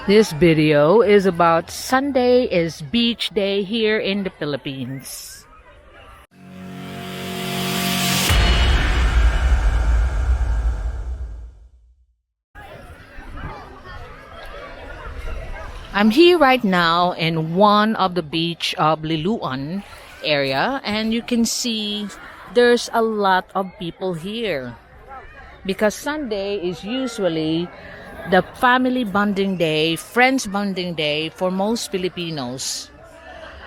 This video is about Sunday is beach day here in the Philippines. I'm here right now in one of the beach of Liloan area, and you can see there's a lot of people here because Sunday is usually the family bonding day, friends bonding day for most Filipinos.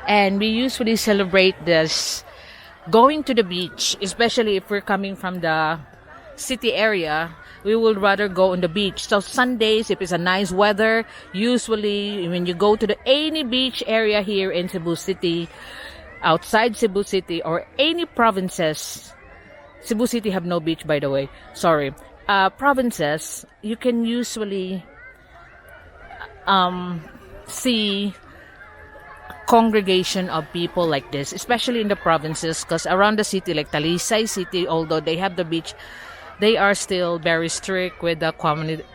And we usually celebrate this going to the beach, especially if we're coming from the city area. We would rather go on the beach. So Sundays, if it's a nice weather, usually when you go to any beach area here in Cebu City, outside Cebu City, or any provinces, Cebu City have no beach, by the way, sorry, provinces, you can usually see a congregation of people like this, especially in the provinces, because around the city, like Talisay City, although they have the beach, they are still very strict with the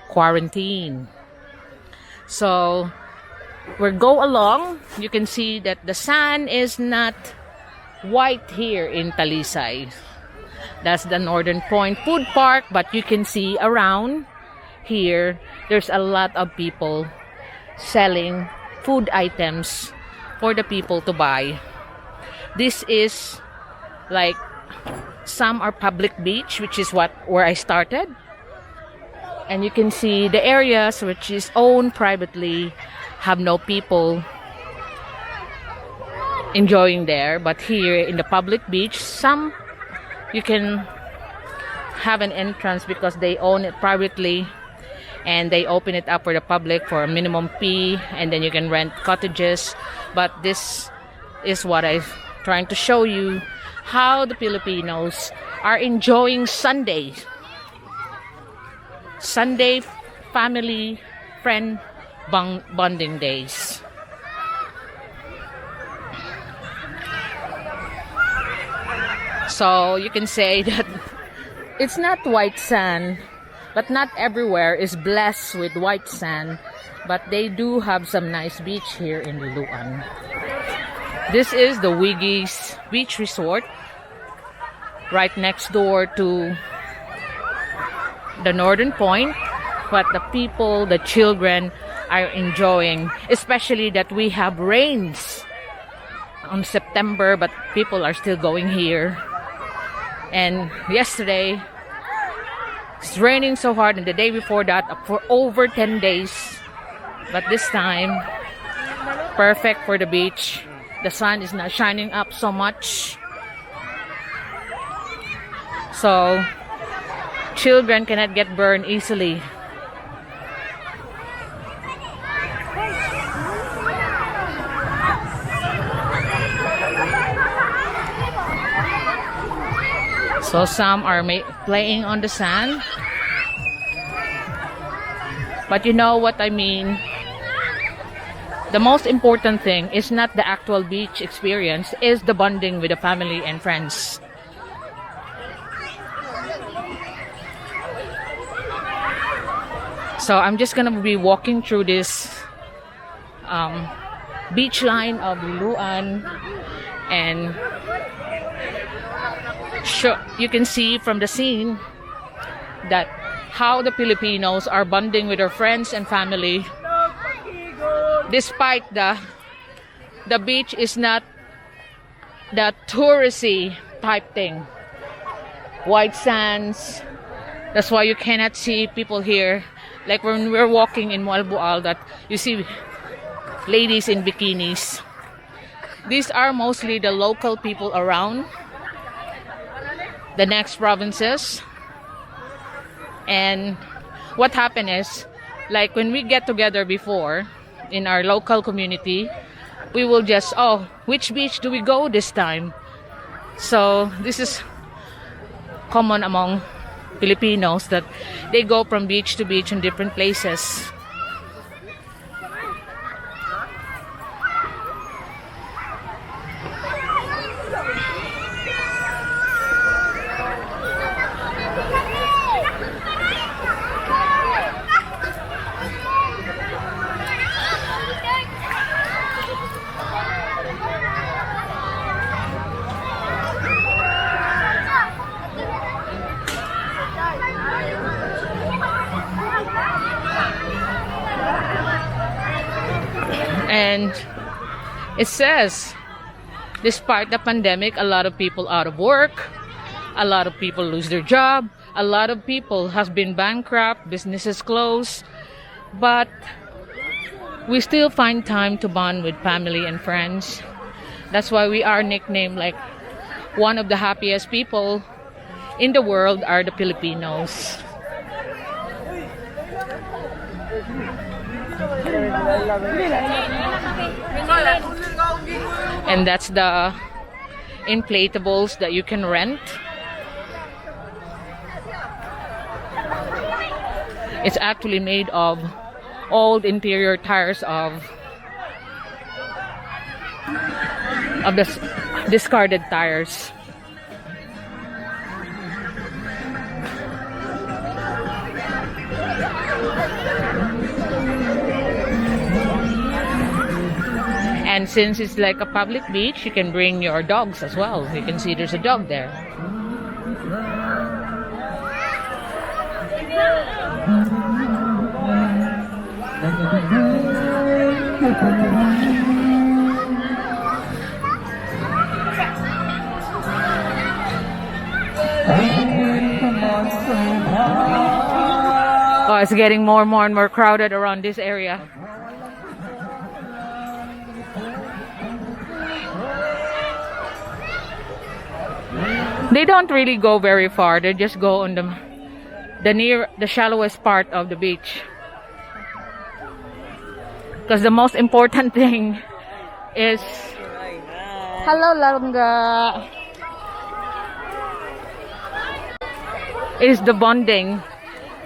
quarantine. So we go along. You can see that the sand is not white here in Talisay. That's the Northern Point Food Park, but you can see around here, there's a lot of people selling food items for the people to buy. This is like, some are public beach, which is where I started. And you can see the areas which is owned privately have no people enjoying there. But here in the public beach, some you can have an entrance because they own it privately and they open it up for the public for a minimum fee, and then you can rent cottages. But this is what I'm trying to show you, how the Filipinos are enjoying Sunday family friend bonding days. So you can say that it's not white sand, but not everywhere is blessed with white sand, but they do have some nice beach here in Liloan. This is the Wiggy's Beach Resort, right next door to the Northern Point. But the people, the children are enjoying, especially that we have rains on September, but people are still going here. And yesterday, it's raining so hard, and the day before that, for over 10 days. But this time, perfect for the beach. The sun is not shining up so much. So, children cannot get burned easily. So some are playing on the sand. But you know what I mean? The most important thing is not the actual beach experience, is the bonding with the family and friends. So I'm just gonna be walking through this beach line of Liloan, and you can see from the scene that how the Filipinos are bonding with their friends and family, despite the beach is not the touristy type thing. White sands, that's why you cannot see people here. Like when we're walking in Malboal, that you see ladies in bikinis. These are mostly the local people around the next provinces. And what happened is, like when we get together before in our local community, we will just, oh, which beach do we go this time? So this is common among Filipinos, that they go from beach to beach in different places. And it says, despite the pandemic, a lot of people out of work, a lot of people lose their job, a lot of people has been bankrupt, businesses closed, but we still find time to bond with family and friends. That's why we are nicknamed like one of the happiest people in the world are the Filipinos. And that's the inflatables that you can rent. It's actually made of old interior tires of the discarded tires. And since it's like a public beach, you can bring your dogs as well. You can see there's a dog there. Oh, it's getting more and more crowded around this area. They don't really go very far. They just go on the shallowest part of the beach. Because the most important thing is, hello Langga, is the bonding,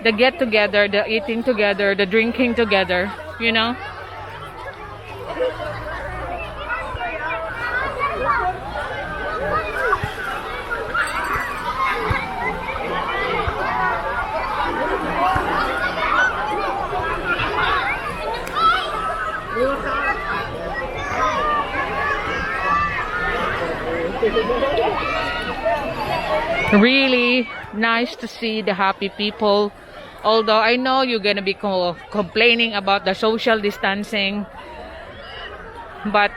the get together, the eating together, the drinking together, you know. Really nice to see the happy people. Although I know you're gonna be complaining about the social distancing, but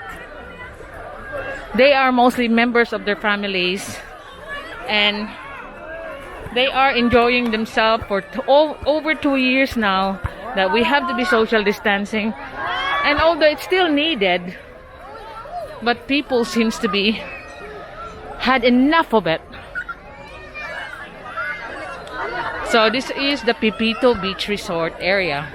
they are mostly members of their families and they are enjoying themselves for over 2 years now that we have to be social distancing. And although it's still needed, but people seems to be had enough of it. So this is the Pepito Beach Resort area.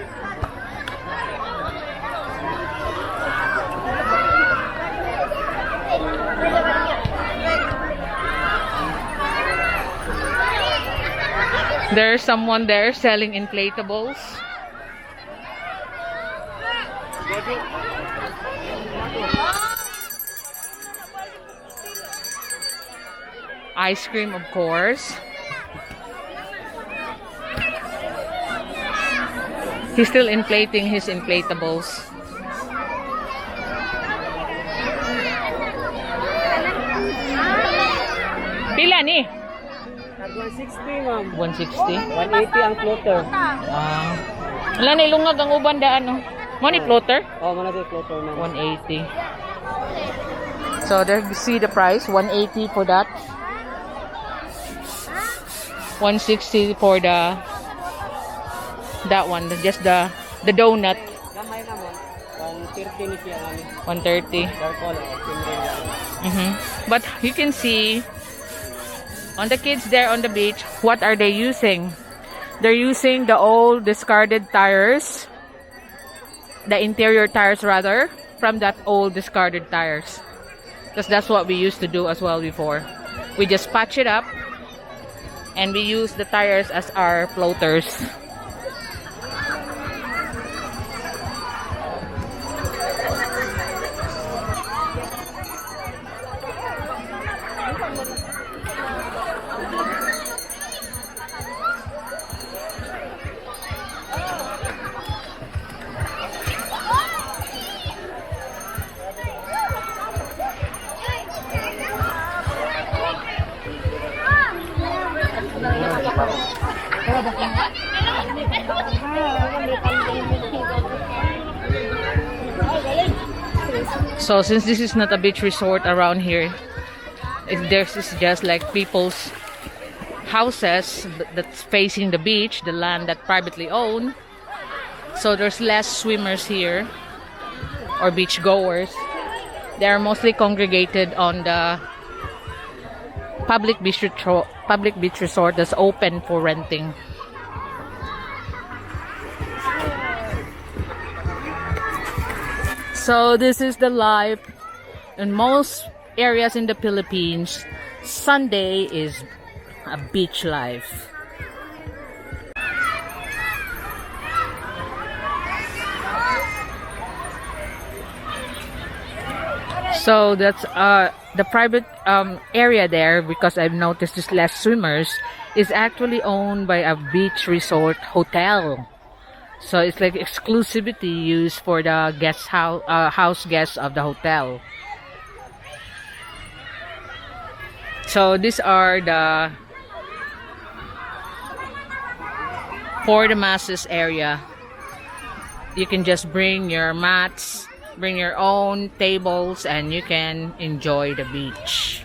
There's someone there selling inflatables. Ice cream, of course. He's still inflating his inflatables. Pila ni? 160 ma'am. 160? 180 ang floater. Wala na ilungag ang uban daan, no? Money floater? Oh, mana sa floater ma'am. 180. So there you see the price, 180 for that. 160 for that one, just the donut. Gamay na mo. 130 ni siya kami. 130. But you can see on the kids there on the beach, what are they using? They're using the old discarded tires, the interior tires rather, from that old discarded tires. Because that's what we used to do as well before. We just patch it up and we use the tires as our floaters. So since this is not a beach resort around here, there's just like people's houses that's facing the beach, the land that privately owned. So there's less swimmers here or beach goers. They are mostly congregated on the public beach resort that's open for renting. So this is the life in most areas in the Philippines. Sunday is a beach life. So that's the private area there, because I've noticed there's less swimmers, is actually owned by a beach resort hotel. So it's like exclusivity used for the house guests of the hotel. So these are the for the masses area. You can just bring your mats, bring your own tables, and you can enjoy the beach.